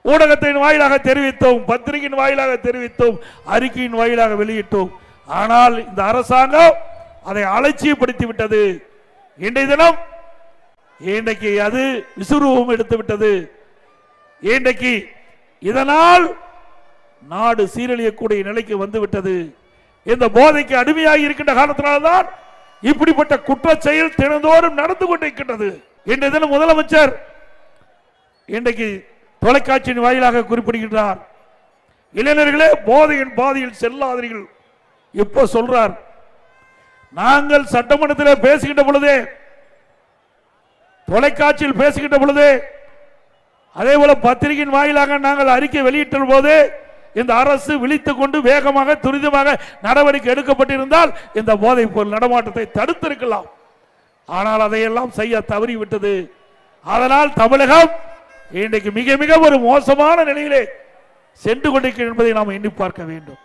ஊடகத்தின் வாயிலாக தெரிவித்தோம், பத்திரிகையின் வாயிலாக தெரிவித்தோம், அறிக்கையின் வாயிலாக வெளியிட்டோம். ஆனால் இந்த அரசாங்கம் அதை அலட்சியப்படுத்தி விட்டது. இன்றைய தினம் இன்றைக்கு அது விசுரூபம் எடுத்து விட்டது. இன்றைக்கு இதனால் நாடு சீரழியக்கூடிய நிலைக்கு வந்துவிட்டது. இந்த போதைக்கு அடிமையாகி இருக்கின்ற காரணத்தினால்தான் இப்படிப்பட்ட குற்ற செயல் தினந்தோறும் நடந்து கொண்டிருக்கின்றது. இன்றைய தினம் முதலமைச்சர் இன்றைக்கு தொலைக்காட்சியின் வாயிலாக குறிப்பிடுகின்றார், இளைஞர்களே போதையின் பாதையில் செல்லாதீர்கள். எப்போ சொல்றார்? நாங்கள் சட்டமன்றத்தில் பேசுகின்ற பொழுதே, தொலைக்காட்சியில் பேசுகின்ற பொழுதே, அதே போல பத்திரிகையின் வாயிலாக நாங்கள் அறிக்கை வெளியிட்ட போது இந்த அரசு விழித்துக் கொண்டு வேகமாக துரிதமாக நடவடிக்கை எடுக்கப்பட்டிருந்தால் இந்த போதைப் பொருள் நடமாட்டத்தை தடுத்திருக்கலாம். ஆனால் அதையெல்லாம் செய்ய தவறிவிட்டது. அதனால் தமிழகம் இன்றைக்கு மிக மிக ஒரு மோசமான நிலையிலே சென்று கொண்டிருக்கிறது என்பதை நாம் எண்ணி பார்க்க வேண்டும்.